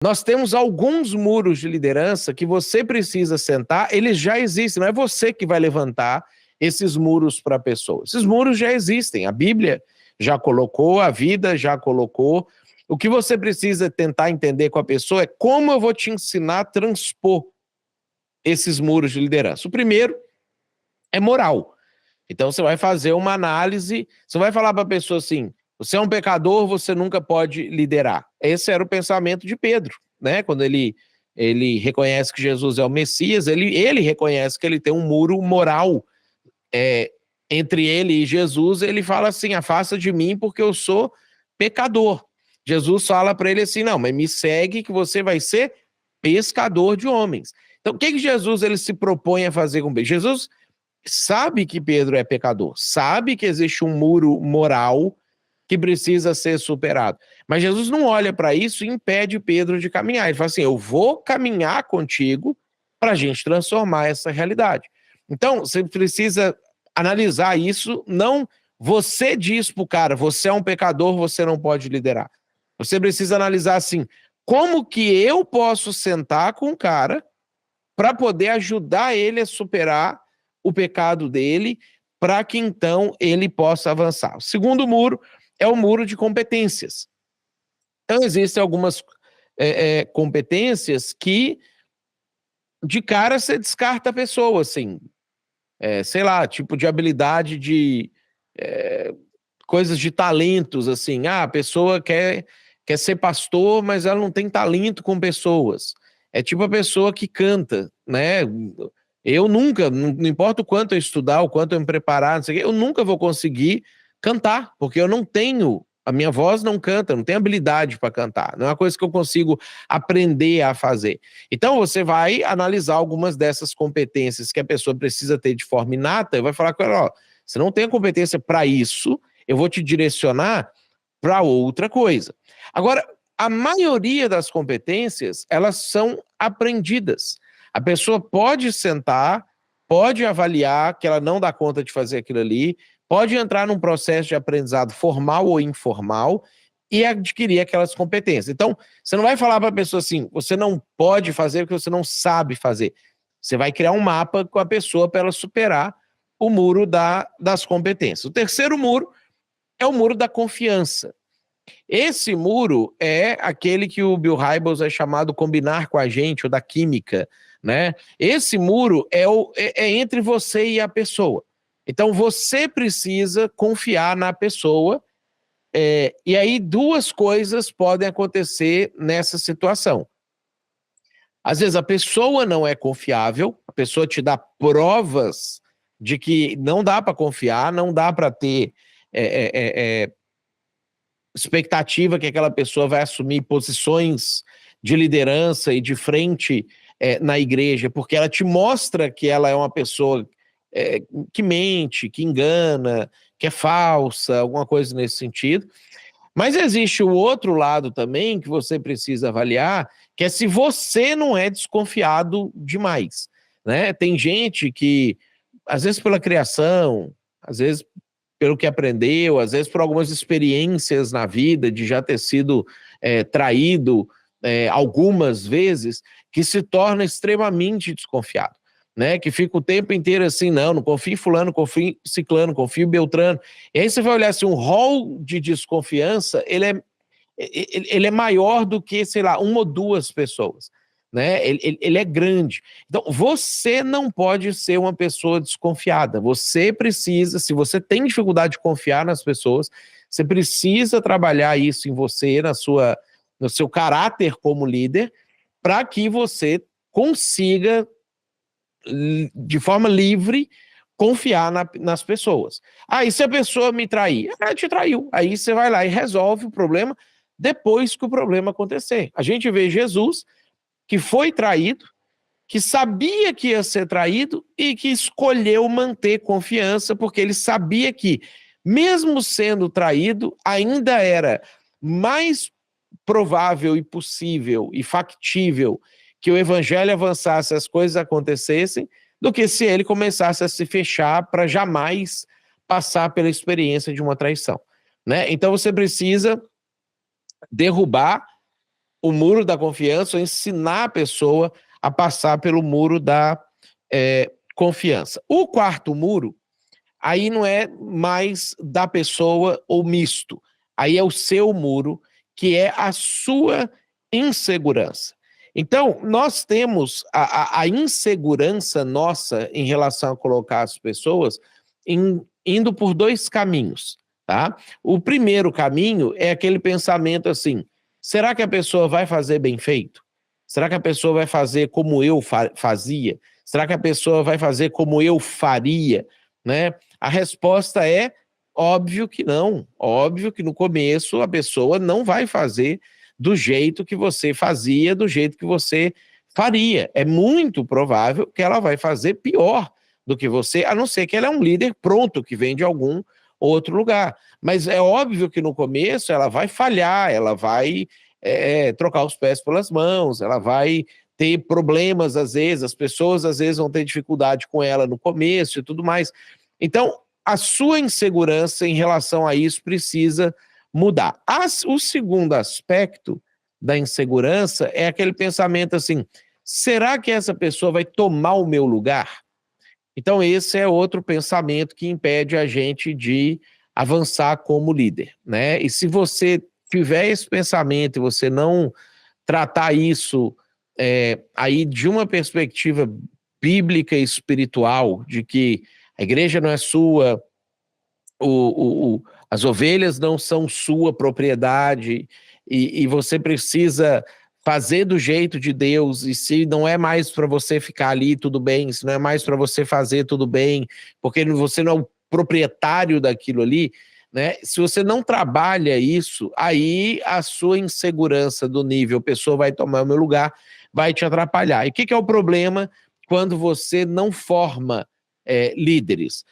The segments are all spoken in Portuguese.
Nós temos alguns muros de liderança que você precisa sentar, eles já existem, não é você que vai levantar esses muros para a pessoa. Esses muros já existem, a Bíblia já colocou, a vida já colocou. O que você precisa tentar entender com a pessoa é como eu vou te ensinar a transpor esses muros de liderança. O primeiro é moral. Então você vai fazer uma análise, você vai falar para a pessoa assim: você é um pecador, você nunca pode liderar. Esse era o pensamento de Pedro, né? Quando ele reconhece que Jesus é o Messias, ele reconhece que ele tem um muro moral entre ele e Jesus. Ele fala assim: afasta de mim porque eu sou pecador. Jesus fala para ele assim: não, mas me segue que você vai ser pescador de homens. Então o que Jesus ele se propõe a fazer com Pedro? Jesus sabe que Pedro é pecador, sabe que existe um muro moral que precisa ser superado. Mas Jesus não olha para isso e impede Pedro de caminhar. Ele fala assim: eu vou caminhar contigo para a gente transformar essa realidade. Então, você precisa analisar isso. Não você diz para o cara: você é um pecador, você não pode liderar. Você precisa analisar assim: como que eu posso sentar com o cara para poder ajudar ele a superar o pecado dele, para que então ele possa avançar. O segundo muro é o muro de competências. Então existem algumas competências que de cara você descarta a pessoa, assim, sei lá, tipo de habilidade de coisas de talentos, assim, a pessoa quer ser pastor, mas ela não tem talento com pessoas. É tipo a pessoa que canta, né? Eu nunca, não importa o quanto eu estudar, o quanto eu me preparar, não sei o quê, eu nunca vou conseguir cantar, porque eu não tenho, a minha voz não canta, não tenho habilidade para cantar, não é uma coisa que eu consigo aprender a fazer. Então você vai analisar algumas dessas competências que a pessoa precisa ter de forma inata e vai falar com ela: ó, você não tem a competência para isso, eu vou te direcionar para outra coisa. Agora, a maioria das competências, elas são aprendidas. A pessoa pode sentar, pode avaliar que ela não dá conta de fazer aquilo ali, pode entrar num processo de aprendizado formal ou informal e adquirir aquelas competências. Então, você não vai falar para a pessoa assim: você não pode fazer porque você não sabe fazer. Você vai criar um mapa com a pessoa para ela superar o muro das competências. O terceiro muro é o muro da confiança. Esse muro é aquele que o Bill Hybels é chamado combinar com a gente, ou da química, né? Esse muro é entre você e a pessoa. Então você precisa confiar na pessoa, e aí duas coisas podem acontecer nessa situação. Às vezes a pessoa não é confiável, a pessoa te dá provas de que não dá para confiar, não dá para ter expectativa que aquela pessoa vai assumir posições de liderança e de frente na igreja, porque ela te mostra que ela é uma pessoa que mente, que engana, que é falsa, alguma coisa nesse sentido. Mas existe o outro lado também que você precisa avaliar, que é se você não é desconfiado demais, né? Tem gente que, às vezes pela criação, às vezes pelo que aprendeu, às vezes por algumas experiências na vida, de já ter sido traído algumas vezes, que se torna extremamente desconfiado, né? Que fica o tempo inteiro assim: não confio em fulano, confio em ciclano, confio em beltrano. E aí você vai olhar assim, um rol de desconfiança, ele é maior do que, sei lá, uma ou duas pessoas, né? Ele é grande. Então, você não pode ser uma pessoa desconfiada. Você precisa, se você tem dificuldade de confiar nas pessoas, você precisa trabalhar isso em você, no seu caráter como líder, para que você consiga, de forma livre, confiar nas pessoas. Aí, se a pessoa me trair, ela te traiu. Aí você vai lá e resolve o problema depois que o problema acontecer. A gente vê Jesus, que foi traído, que sabia que ia ser traído e que escolheu manter confiança, porque ele sabia que, mesmo sendo traído, ainda era mais provável e possível e factível que o evangelho avançasse, as coisas acontecessem, do que se ele começasse a se fechar para jamais passar pela experiência de uma traição, né? Então você precisa derrubar o muro da confiança, ou ensinar a pessoa a passar pelo muro da confiança. O quarto muro, aí não é mais da pessoa ou misto, aí é o seu muro, que é a sua insegurança. Então, nós temos a insegurança nossa em relação a colocar as pessoas indo por dois caminhos, tá? O primeiro caminho é aquele pensamento assim: será que a pessoa vai fazer bem feito? Será que a pessoa vai fazer como eu fazia? Será que a pessoa vai fazer como eu faria? Né? A resposta é óbvio que não. Óbvio que no começo a pessoa não vai fazer do jeito que você fazia, do jeito que você faria. É muito provável que ela vai fazer pior do que você, a não ser que ela é um líder pronto, que vem de algum outro lugar. Mas é óbvio que no começo ela vai falhar, ela vai trocar os pés pelas mãos, ela vai ter problemas às vezes, as pessoas às vezes vão ter dificuldade com ela no começo e tudo mais. Então, a sua insegurança em relação a isso precisa mudar. O segundo aspecto da insegurança é aquele pensamento assim: será que essa pessoa vai tomar o meu lugar? Então, esse é outro pensamento que impede a gente de avançar como líder, né? E se você tiver esse pensamento e você não tratar isso aí de uma perspectiva bíblica e espiritual, de que a igreja não é sua, as ovelhas não são sua propriedade, e você precisa fazer do jeito de Deus, e se não é mais para você ficar ali, tudo bem, se não é mais para você fazer, tudo bem, porque você não é o proprietário daquilo ali, né? Se você não trabalha isso, aí a sua insegurança do nível, pessoa vai tomar o meu lugar, vai te atrapalhar. E o que é o problema quando você não forma líderes?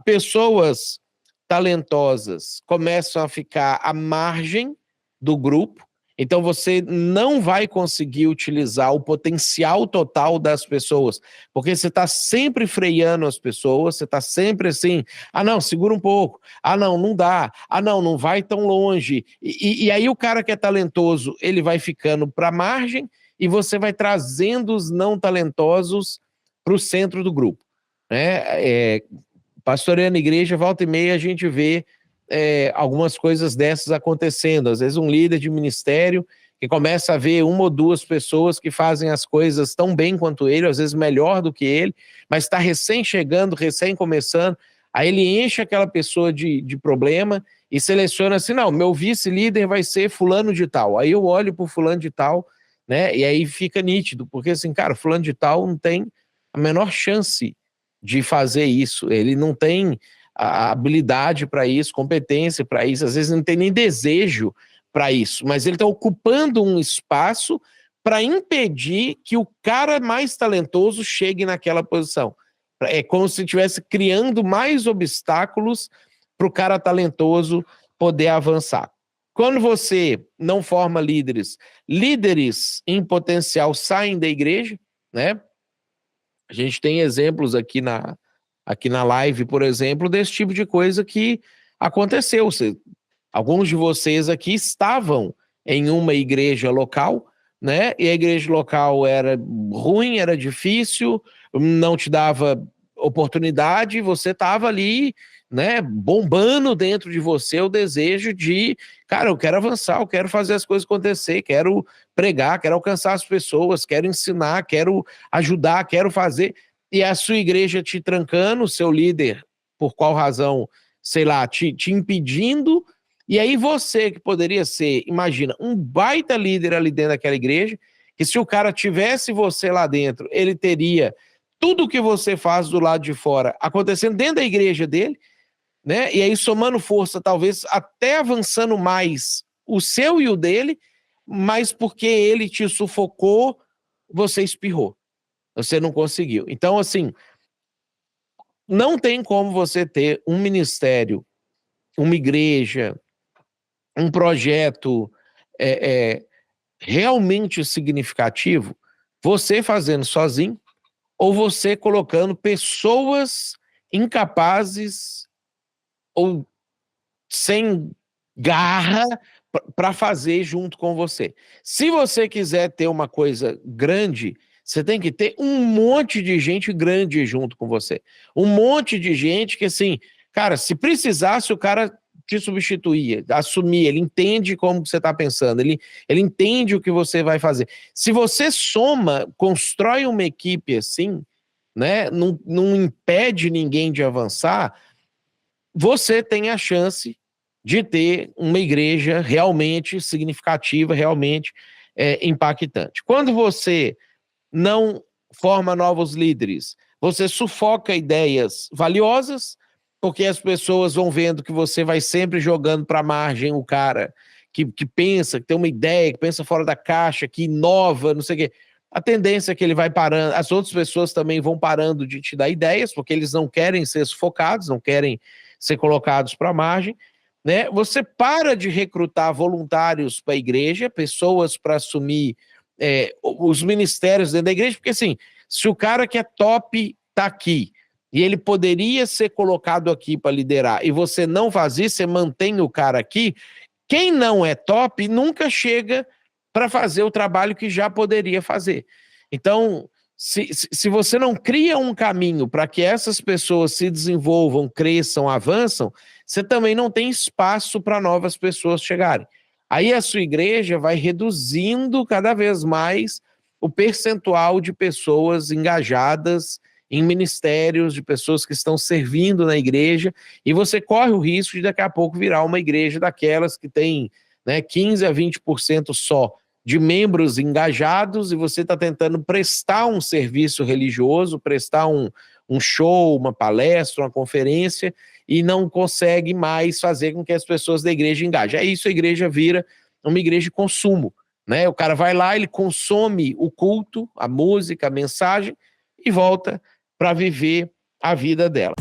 Pessoas talentosas começam a ficar à margem do grupo, então você não vai conseguir utilizar o potencial total das pessoas, porque você está sempre freando as pessoas, você está sempre assim: ah não, segura um pouco, ah não, não dá, ah não, não vai tão longe, e aí o cara que é talentoso, ele vai ficando para a margem, e você vai trazendo os não talentosos para o centro do grupo, né? Pastoreando igreja, volta e meia a gente vê algumas coisas dessas acontecendo. Às vezes um líder de ministério que começa a ver uma ou duas pessoas que fazem as coisas tão bem quanto ele, às vezes melhor do que ele, mas está recém chegando, recém começando, aí ele enche aquela pessoa de problema e seleciona assim: não, meu vice-líder vai ser fulano de tal. Aí eu olho para o fulano de tal, né, e aí fica nítido, porque assim, cara, fulano de tal não tem a menor chance de fazer isso, ele não tem a habilidade para isso, competência para isso, às vezes não tem nem desejo para isso, mas ele está ocupando um espaço para impedir que o cara mais talentoso chegue naquela posição. É como se estivesse criando mais obstáculos para o cara talentoso poder avançar. Quando você não forma líderes, líderes em potencial saem da igreja, né? A gente tem exemplos aqui na live, por exemplo, desse tipo de coisa que aconteceu. Alguns de vocês aqui estavam em uma igreja local, né? E a igreja local era ruim, era difícil, não te dava oportunidade, você estava ali, né, bombando dentro de você o desejo de, cara, eu quero avançar, eu quero fazer as coisas acontecer, quero pregar, quero alcançar as pessoas, quero ensinar, quero ajudar, quero fazer. E a sua igreja te trancando, o seu líder, por qual razão, sei lá, te impedindo. E aí você, que poderia ser, imagina, um baita líder ali dentro daquela igreja, que se o cara tivesse você lá dentro, ele teria tudo que você faz do lado de fora acontecendo dentro da igreja dele, né? E aí somando força, talvez até avançando mais o seu e o dele, mas porque ele te sufocou, você espirrou. Você não conseguiu. Então, assim, não tem como você ter um ministério, uma igreja, um projeto realmente significativo, você fazendo sozinho, ou você colocando pessoas incapazes ou sem garra para fazer junto com você. Se você quiser ter uma coisa grande, você tem que ter um monte de gente grande junto com você. Um monte de gente que, assim, cara, se precisasse, o cara te substituía, assumia, ele entende como você está pensando, ele entende o que você vai fazer. Se você soma, constrói uma equipe assim, né, não impede ninguém de avançar, você tem a chance de ter uma igreja realmente significativa, realmente impactante. Quando você não forma novos líderes, você sufoca ideias valiosas, porque as pessoas vão vendo que você vai sempre jogando para a margem o cara que pensa, que tem uma ideia, que pensa fora da caixa, que inova, não sei o quê. A tendência é que ele vai parando, as outras pessoas também vão parando de te dar ideias, porque eles não querem ser sufocados, não querem ser colocados para a margem, né? Você para de recrutar voluntários para a igreja, pessoas para assumir os ministérios dentro da igreja, porque assim, se o cara que é top está aqui, e ele poderia ser colocado aqui para liderar, e você não faz isso, você mantém o cara aqui, quem não é top nunca chega para fazer o trabalho que já poderia fazer. Então, se você não cria um caminho para que essas pessoas se desenvolvam, cresçam, avançam, você também não tem espaço para novas pessoas chegarem. Aí a sua igreja vai reduzindo cada vez mais o percentual de pessoas engajadas em ministérios, de pessoas que estão servindo na igreja, e você corre o risco de daqui a pouco virar uma igreja daquelas que tem 15 a 20% só de membros engajados, e você está tentando prestar um serviço religioso, prestar um show, uma palestra, uma conferência, e não consegue mais fazer com que as pessoas da igreja engajem. É isso, a igreja vira uma igreja de consumo, né? O cara vai lá, ele consome o culto, a música, a mensagem, e volta para viver a vida dela.